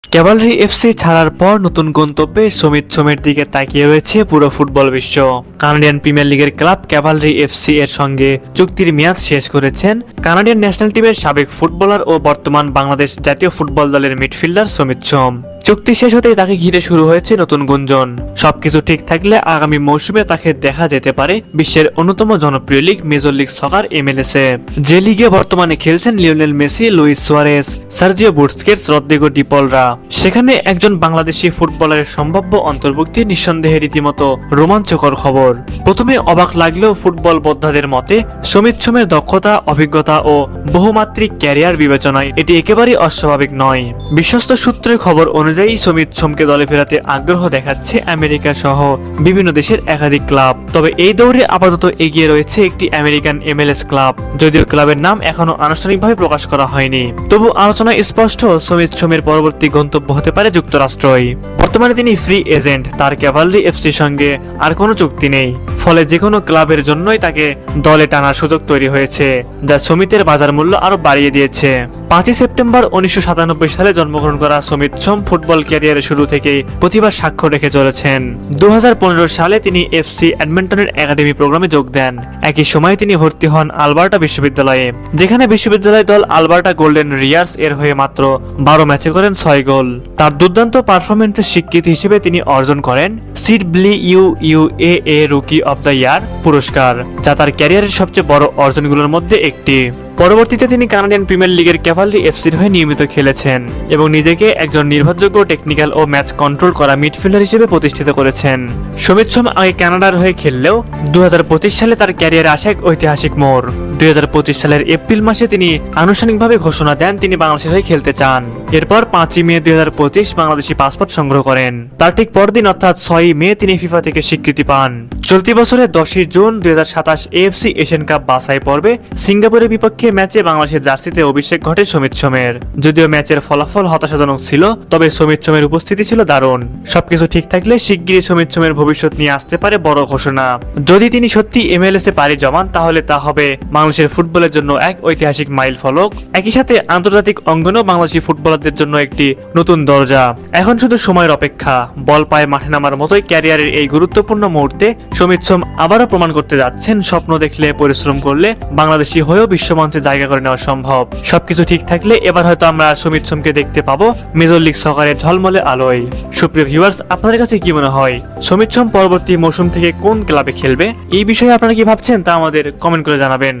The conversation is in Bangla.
ক্যাভালরি এফসি ছাড়ার পর নতুন গন্তব্যে সমিত সোমের দিকে তাকিয়ে রয়েছে পুরো ফুটবল বিশ্ব। কানাডিয়ান প্রিমিয়ার লিগের ক্লাব ক্যাভালরি এফসি এর সঙ্গে চুক্তির মেয়াদ শেষ করেছেন কানাডিয়ান ন্যাশনাল টিমের সাবেক ফুটবলার ও বর্তমান বাংলাদেশ জাতীয় ফুটবল দলের মিডফিল্ডার সমিত সোম। চুক্তি শেষ হতেই তাকে ঘিরে শুরু হয়েছে নতুন গুঞ্জন। সবকিছু ঠিক থাকলে আগামী মৌসুমে তাকে দেখা যেতে পারে বিশ্বের অন্যতম জনপ্রিয় লিগ মেজর লিগ সকার MLS-এ, যে লিগে বর্তমানে খেলছেন Lionel Messi, Luis Suarez, Sergio Busquets, Rodrigo de পলরা। সেখানে একজন বাংলাদেশি ফুটবলারের সম্ভাব্য অন্তর্ভুক্তি নিঃসন্দেহে রীতিমতো রোমাঞ্চকর খবর। প্রথমে অবাক লাগলেও ফুটবল বোদ্ধাদের মতে সমিত সোমের দক্ষতা, অভিজ্ঞতা ও বহুমাত্রিক ক্যারিয়ার বিবেচনায় এটি একেবারেই অস্বাভাবিক নয়। বিশ্বস্ত সূত্রের খবর অনুযায়ী সমিত সোমকে দলে ফেরাতে আগ্রহ দেখাচ্ছে আমেরিকা সহ বিভিন্ন দেশের একাধিক ক্লাব। তবে এই দৌড়ে আপাতত এগিয়ে রয়েছে একটি আমেরিকান MLS ক্লাব, যদিও ক্লাবের নাম এখনো আনুষ্ঠানিকভাবে প্রকাশ করা হয়নি। তবু আলোচনা স্পষ্ট, সমিত সোমের পরবর্তী গন্তব্য হতে পারে যুক্তরাষ্ট্রই। বর্তমানে তিনি ফ্রি এজেন্ট, তার ক্যাভালরি এফসির সঙ্গে আর কোনো চুক্তি নেই। ফলে যে কোনো ক্লাবের জন্যই তাকে দলে টানার সুযোগ তৈরি হয়েছে, যা সমিতের বাজার মূল্য আরো বাড়িয়ে দিয়েছে। 5 সেপ্টেম্বর 1997 সালে জন্মগ্রহণ করা সমিত সোম ফুটবল ক্যারিয়ারের শুরু থেকেই প্রতিভার স্বাক্ষর রেখে চলেছেন। 2015 সালে তিনি এফসি এডমন্টনের একাডেমি প্রোগ্রামে যোগ দেন। একই সময় তিনি ভর্তি হন আলবার্টা বিশ্ববিদ্যালয়ে, যেখানে বিশ্ববিদ্যালয় দল আলবার্টা গোল্ডেন রিয়ার্স এর হয়ে মাত্র 12 ম্যাচে করেন 6 গোল। তার দুর্দান্ত পারফরমেন্সের স্বীকৃতি হিসেবে তিনি অর্জন করেন CWUA rookie of the year পুরস্কার, যা তার ক্যারিয়ারের সবচেয়ে বড় অর্জনগুলোর মধ্যে একটি। পরবর্তীতে তিনি কানাডিয়ান প্রিমিয়ার লিগের ক্যাভালরি এফসির হয়ে নিয়মিত খেলেছেন এবং নিজেকে একজন নির্ভরযোগ্য টেকনিক্যাল ও ম্যাচ কন্ট্রোল করা মিডফিল্ডার হিসেবে প্রতিষ্ঠিত করেছেন। সমিত সোম আগে কানাডার হয়ে খেললেও 2025 সালে তার ক্যারিয়ারে আসে এক ঐতিহাসিক মোড়। 2025 সালের এপ্রিল মাসে তিনি আনুষ্ঠানিকভাবে ঘোষণা দেন তিনি বাংলাদেশের হয়ে খেলতে চান। এরপর 5 মে 2025 বাংলাদেশি পাসপোর্ট সংগ্রহ করেন। তার ঠিক পরদিন অর্থাৎ 6 মে তিনি ফিফা থেকে স্বীকৃতি পান। চলতি বছরের 10 জুন 2027 AFC এশিয়ান কাপ বাছাই পর্বে সিঙ্গাপুরের বিপক্ষে ম্যাচে বাংলাদেশের জার্সিতে অভিষেক ঘটে সমিত সোমের। যদিও ম্যাচের ফলাফল হতাশাজনক ছিল, তবে সমিত সোমের উপস্থিতি ছিল দারুণ। সবকিছু ঠিক থাকলে শিগগিরই সমিত সোমের ভবিষ্যৎ নিয়ে আসতে পারে বড় ঘোষণা। যদি তিনি সত্যি MLS-এ পাড়ি জমান, তাহলে তা হবে বাংলাদেশের ফুটবলের জন্য এক ঐতিহাসিক মাইল ফলক। একই সাথে আন্তর্জাতিক অঙ্গনেও বাংলাদেশি ফুটবলারদের জন্য একটি নতুন দরজা। এখন শুধু সময়ের অপেক্ষা। বল পায়ে মাঠে নামার মতোই ক্যারিয়ারের এই গুরুত্বপূর্ণ মুহূর্তে সমিত সোম আবারও প্রমাণ করতে যাচ্ছেন স্বপ্ন দেখলে, পরিশ্রম করলে বাংলাদেশি হয়েও বিশ্বমঞ্চে জায়গা করে নেওয়া সম্ভব। সবকিছু ঠিক থাকলে এবার হয়তো আমরা সমিত সোমকে দেখতে পাবো মেজর লিগ সকারের ঝলমলে আলোয়। সুপ্রিয় ভিউয়ার্স, আপনাদের কাছে কি মনে হয় সমিত সোম পরবর্তী মৌসুম থেকে কোন ক্লাবে খেলবে? এই বিষয়ে আপনারা কি ভাবছেন তা আমাদের কমেন্ট করে জানাবেন।